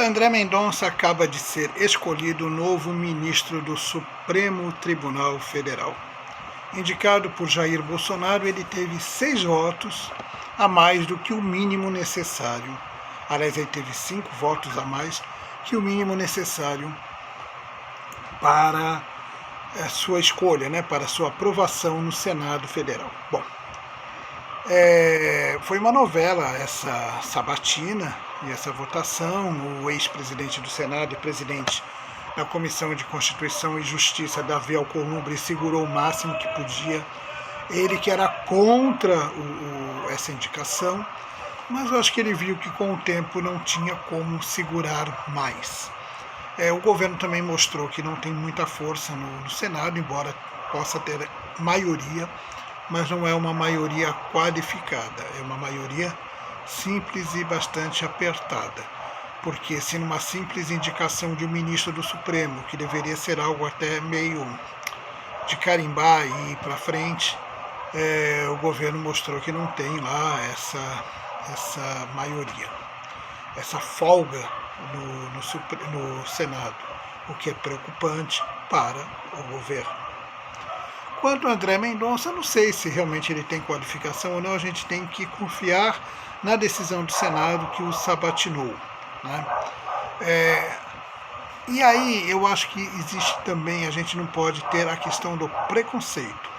André Mendonça acaba de ser escolhido novo ministro do Supremo Tribunal Federal. Indicado por Jair Bolsonaro, ele teve 6 votos a mais do que o mínimo necessário. Aliás, ele teve 5 votos a mais que o mínimo necessário para a sua escolha, para a sua aprovação no Senado Federal. Bom, foi uma novela essa sabatina e essa votação. O ex-presidente do Senado e presidente da Comissão de Constituição e Justiça, Davi Alcolumbre, segurou o máximo que podia. Ele que era contra essa indicação, mas eu acho que ele viu que com o tempo não tinha como segurar mais. O governo também mostrou que não tem muita força no Senado, embora possa ter maioria, mas não é uma maioria qualificada, é uma maioria simples e bastante apertada. Porque se numa simples indicação de um ministro do Supremo, que deveria ser algo até meio de carimbar e ir para frente, o governo mostrou que não tem lá essa maioria, essa folga no Senado, o que é preocupante para o governo. Quanto a André Mendonça, não sei se realmente ele tem qualificação ou não, a gente tem que confiar na decisão do Senado que o sabatinou. E aí eu acho que existe também, a gente não pode ter a questão do preconceito.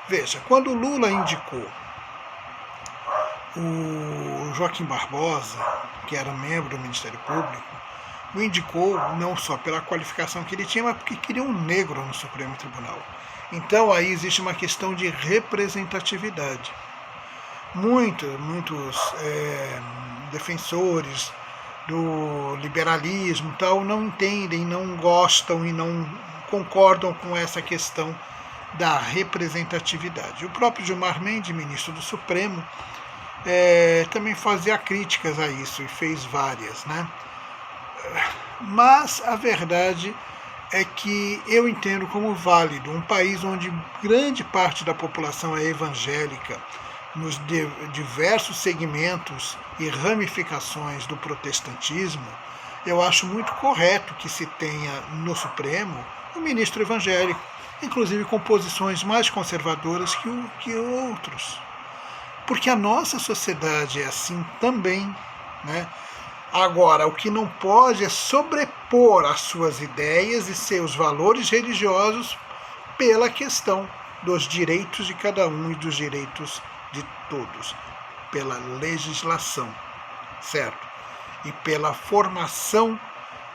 Veja, quando o Lula indicou o Joaquim Barbosa, que era membro do Ministério Público, o indicou não só pela qualificação que ele tinha, mas porque queria um negro no Supremo Tribunal. Então aí existe uma questão de representatividade. Muitos defensores do liberalismo tal não entendem, não gostam e não concordam com essa questão da representatividade. O próprio Gilmar Mendes, ministro do Supremo, também fazia críticas a isso e fez várias, Mas a verdade é que eu entendo como válido um país onde grande parte da população é evangélica, nos diversos segmentos e ramificações do protestantismo. Eu acho muito correto que se tenha no Supremo um ministro evangélico, inclusive com posições mais conservadoras que outros. Porque a nossa sociedade é assim também, Agora, o que não pode é sobrepor as suas ideias e seus valores religiosos pela questão dos direitos de cada um e dos direitos de todos, pela legislação, certo? E pela formação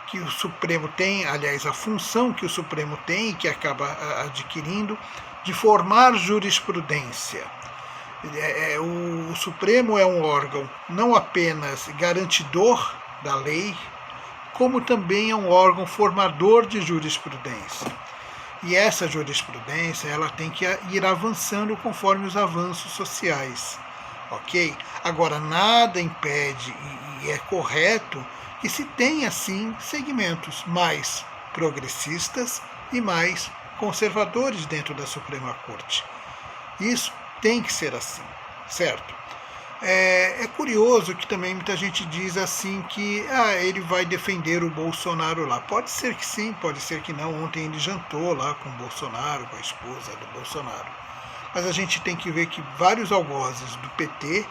que o Supremo tem, aliás, a função que o Supremo tem e que acaba adquirindo de formar jurisprudência. O Supremo é um órgão não apenas garantidor da lei, como também é um órgão formador de jurisprudência. E essa jurisprudência ela tem que ir avançando conforme os avanços sociais. Ok? Agora, nada impede, e é correto, que se tenha, sim, segmentos mais progressistas e mais conservadores dentro da Suprema Corte. Isso tem que ser assim, certo? É curioso que também muita gente diz assim que ele vai defender o Bolsonaro lá. Pode ser que sim, pode ser que não. Ontem ele jantou lá com o Bolsonaro, com a esposa do Bolsonaro. Mas a gente tem que ver que vários algozes do PT,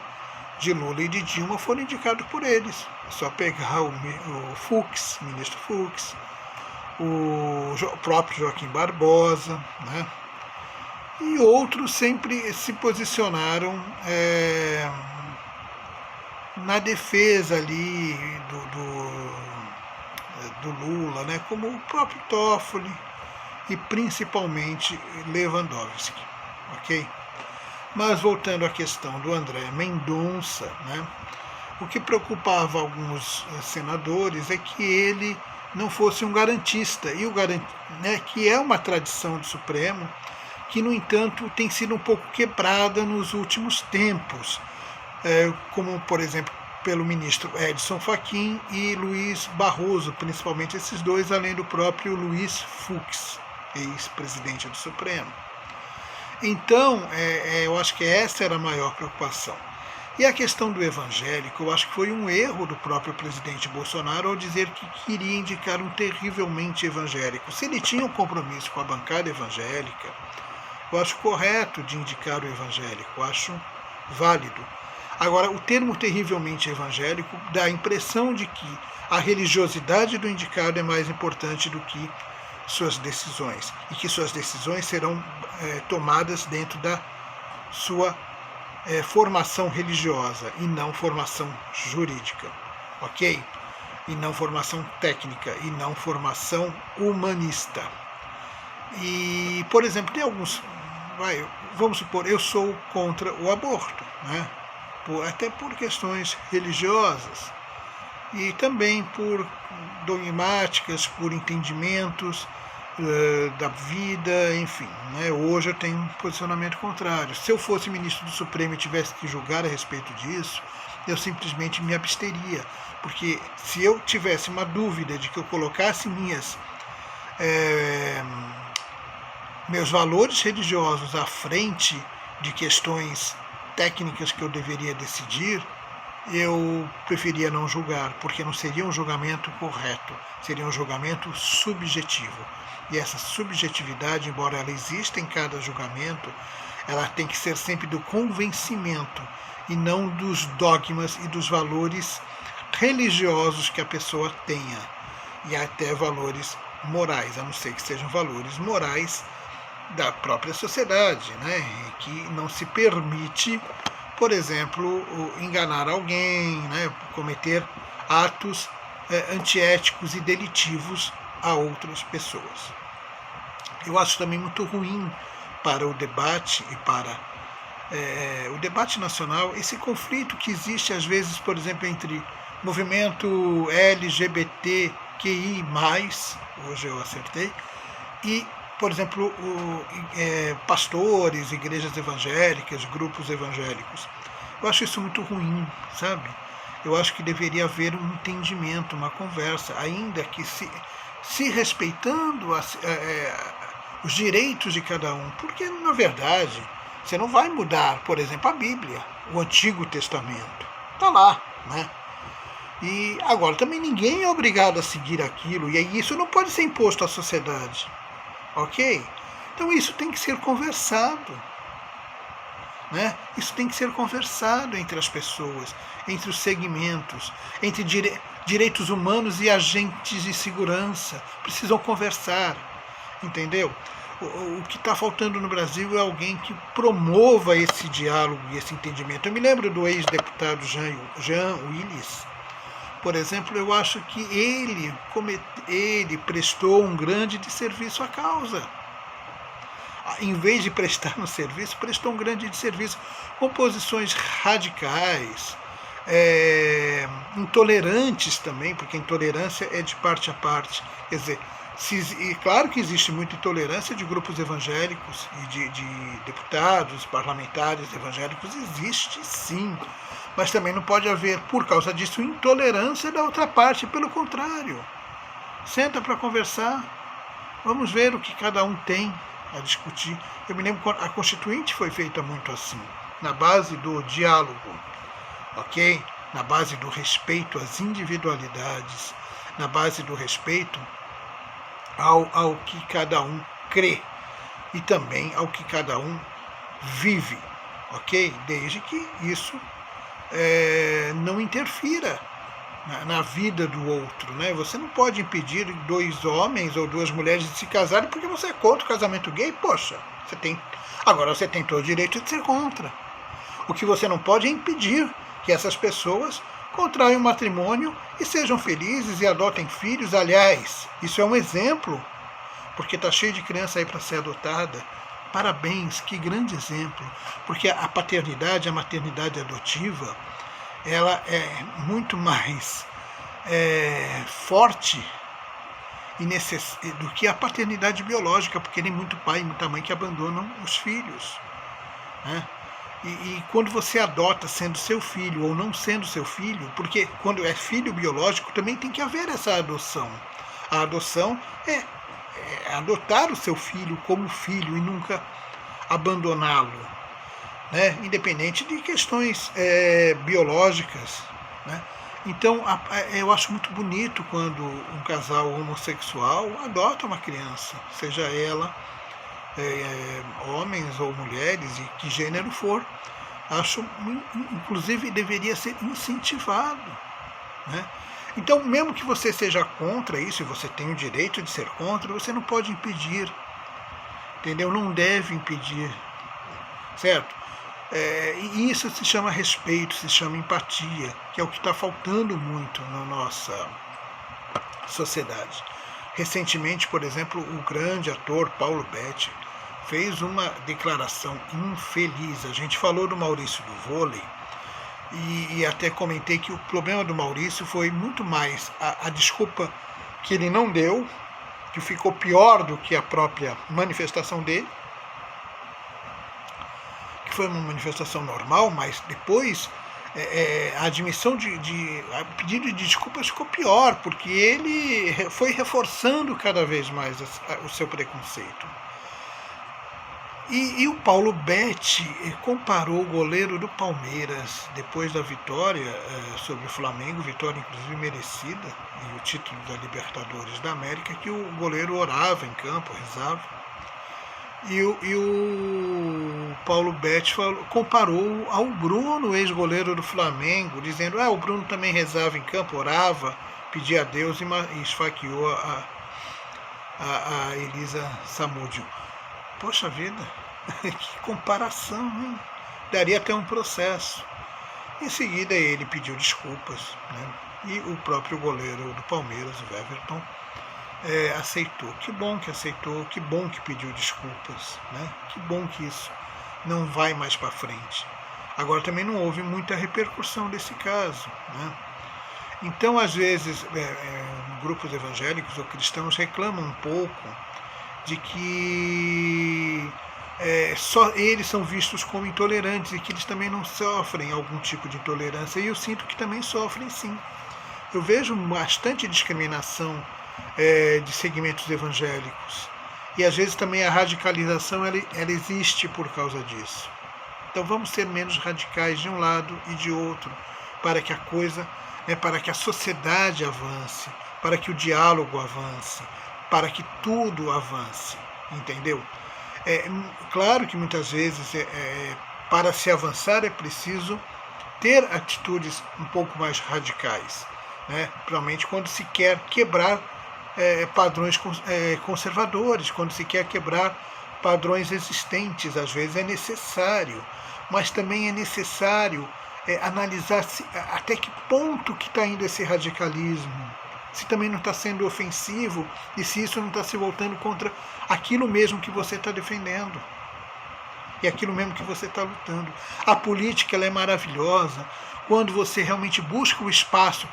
de Lula e de Dilma, foram indicados por eles. É só pegar o Fux, ministro Fux, o próprio Joaquim Barbosa, E outros sempre se posicionaram na defesa ali do Lula, como o próprio Toffoli e principalmente Lewandowski, ok? Mas voltando à questão do André Mendonça, o que preocupava alguns senadores é que ele não fosse um garantista, que é uma tradição do Supremo, que, no entanto, tem sido um pouco quebrada nos últimos tempos, como, por exemplo, pelo ministro Edson Fachin e Luiz Barroso, principalmente esses dois, além do próprio Luiz Fux, ex-presidente do Supremo. Então, eu acho que essa era a maior preocupação. E a questão do evangélico, eu acho que foi um erro do próprio presidente Bolsonaro ao dizer que queria indicar um terrivelmente evangélico. Se ele tinha um compromisso com a bancada evangélica, eu acho correto de indicar o evangélico, eu acho válido. Agora, o termo terrivelmente evangélico dá a impressão de que a religiosidade do indicado é mais importante do que suas decisões, e que suas decisões serão tomadas dentro da sua formação religiosa e não formação jurídica, ok? E não formação técnica, e não formação humanista. E, por exemplo, tem alguns... vamos supor, eu sou contra o aborto, né? Até por questões religiosas e também por dogmáticas, por entendimentos da vida, enfim. Né? Hoje eu tenho um posicionamento contrário. Se eu fosse ministro do Supremo e tivesse que julgar a respeito disso, eu simplesmente me absteria, porque se eu tivesse uma dúvida de que eu colocasse meus valores religiosos à frente de questões técnicas que eu deveria decidir, eu preferia não julgar, porque não seria um julgamento correto, seria um julgamento subjetivo. E essa subjetividade, embora ela exista em cada julgamento, ela tem que ser sempre do convencimento e não dos dogmas e dos valores religiosos que a pessoa tenha, e até valores morais, a não ser que sejam valores morais da própria sociedade, né? Que não se permite, por exemplo, enganar alguém, né? Cometer atos antiéticos e delitivos a outras pessoas. Eu acho também muito ruim para o debate e para o debate nacional esse conflito que existe às vezes, por exemplo, entre movimento LGBTQI+, hoje eu acertei, e, por exemplo, pastores, igrejas evangélicas, grupos evangélicos. Eu acho isso muito ruim, sabe? Eu acho que deveria haver um entendimento, uma conversa, ainda que se respeitando os direitos de cada um, porque, na verdade, você não vai mudar, por exemplo, a Bíblia, o Antigo Testamento. Está lá, né? E agora, também ninguém é obrigado a seguir aquilo, e aí isso não pode ser imposto à sociedade. Ok? Então isso tem que ser conversado. Né? Isso tem que ser conversado entre as pessoas, entre os segmentos, entre direitos humanos e agentes de segurança. Precisam conversar, entendeu? O que está faltando no Brasil é alguém que promova esse diálogo e esse entendimento. Eu me lembro do ex-deputado Jean Willis. Por exemplo, eu acho que ele prestou um grande desserviço à causa. Em vez de prestar um serviço, prestou um grande desserviço com posições radicais, intolerantes também, porque intolerância é de parte a parte. Quer dizer, e claro que existe muita intolerância de grupos evangélicos e de deputados, parlamentares evangélicos, existe sim. Mas também não pode haver, por causa disso, intolerância da outra parte. Pelo contrário, senta para conversar, vamos ver o que cada um tem a discutir. Eu me lembro que a Constituinte foi feita muito assim, na base do diálogo, ok? Na base do respeito às individualidades, na base do respeito ao que cada um crê e também ao que cada um vive, ok? Desde que isso não interfira na vida do outro, né? Você não pode impedir 2 homens ou 2 mulheres de se casarem porque você é contra o casamento gay. Poxa, agora você tem todo o direito de ser contra. O que você não pode é impedir que essas pessoas contraiam matrimônio e sejam felizes e adotem filhos. Aliás, isso é um exemplo, porque está cheio de criança aí para ser adotada. Parabéns, que grande exemplo, porque a paternidade, a maternidade adotiva, ela é muito mais forte do que a paternidade biológica, porque tem muito pai e muita mãe que abandonam os filhos. Né? E quando você adota sendo seu filho ou não sendo seu filho, porque quando é filho biológico também tem que haver essa adoção. A adoção é adotar o seu filho como filho e nunca abandoná-lo. né? Independente de questões biológicas, né? Então, eu acho muito bonito quando um casal homossexual adota uma criança, seja ela homens ou mulheres, e que gênero for. Acho, inclusive, deveria ser incentivado, né? Então, mesmo que você seja contra isso, e você tem o direito de ser contra, você não pode impedir, entendeu? Não deve impedir, certo? E isso se chama respeito, se chama empatia, que é o que está faltando muito na nossa sociedade. Recentemente, por exemplo, o grande ator Paulo Betti fez uma declaração infeliz. A gente falou do Maurício do vôlei e até comentei que o problema do Maurício foi muito mais a desculpa que ele não deu, que ficou pior do que a própria manifestação dele, que foi uma manifestação normal, mas depois a admissão a pedido de desculpas ficou pior, porque ele foi reforçando cada vez mais o seu preconceito. E o Paulo Betti comparou o goleiro do Palmeiras, depois da vitória sobre o Flamengo, vitória inclusive merecida, e o título da Libertadores da América, que o goleiro orava em campo, rezava. E o Paulo Betti comparou ao Bruno, ex-goleiro do Flamengo, dizendo o Bruno também rezava em campo, orava, pedia a Deus e esfaqueou a Elisa Samúdio. Poxa vida, que comparação, hein? Daria até um processo. Em seguida ele pediu desculpas, né? E o próprio goleiro do Palmeiras, o Everton, aceitou. Que bom que aceitou, que bom que pediu desculpas, né? Que bom que isso não vai mais para frente. Agora também não houve muita repercussão desse caso, né? Então, às vezes, grupos evangélicos ou cristãos reclamam um pouco de que só eles são vistos como intolerantes e que eles também não sofrem algum tipo de intolerância, e eu sinto que também sofrem sim. Eu vejo bastante discriminação de segmentos evangélicos, e às vezes também a radicalização ela existe por causa disso. Então vamos ser menos radicais de um lado e de outro, para que a coisa, para que a sociedade avance, para que o diálogo avance, para que tudo avance, entendeu? Claro que muitas vezes para se avançar é preciso ter atitudes um pouco mais radicais, né? Principalmente quando se quer quebrar padrões conservadores, quando se quer quebrar padrões existentes, às vezes é necessário, mas também é necessário analisar até que ponto que está indo esse radicalismo, se também não está sendo ofensivo e se isso não está se voltando contra aquilo mesmo que você está defendendo e aquilo mesmo que você está lutando. A política ela é maravilhosa quando você realmente busca o espaço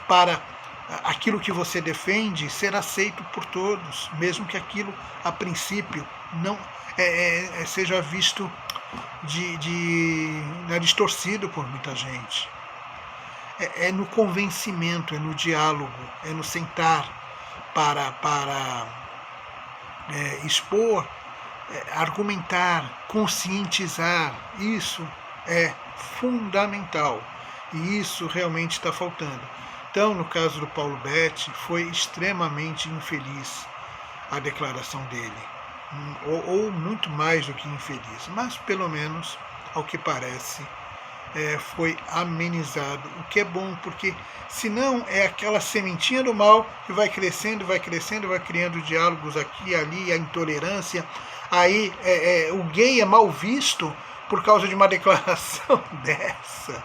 para aquilo que você defende ser aceito por todos, mesmo que aquilo a princípio não seja visto distorcido por muita gente. É no convencimento, é no diálogo, é no sentar para expor, argumentar, conscientizar. Isso é fundamental e isso realmente está faltando. Então, no caso do Paulo Betti, foi extremamente infeliz a declaração dele, ou muito mais do que infeliz, mas pelo menos, ao que parece, foi amenizado, o que é bom, porque senão é aquela sementinha do mal que vai crescendo, vai criando diálogos aqui e ali, a intolerância, aí o gay é mal visto por causa de uma declaração dessa,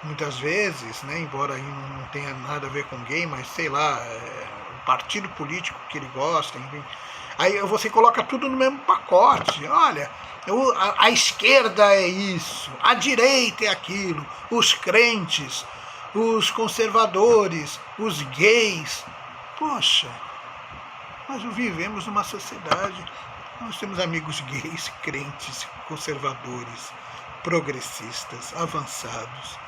muitas vezes, né, embora aí não tenha nada a ver com gay, mas sei lá, o partido político que ele gosta, enfim. Aí você coloca tudo no mesmo pacote. Olha, a esquerda é isso, a direita é aquilo, os crentes, os conservadores, os gays. Poxa, nós vivemos numa sociedade, nós temos amigos gays, crentes, conservadores, progressistas, avançados,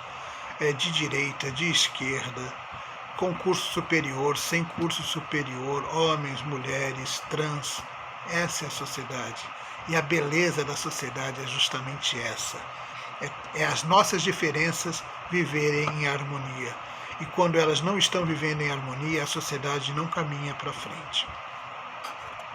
de direita, de esquerda, com curso superior, sem curso superior, homens, mulheres, trans. Essa é a sociedade. E a beleza da sociedade é justamente essa. É as nossas diferenças viverem em harmonia. E quando elas não estão vivendo em harmonia, a sociedade não caminha para frente.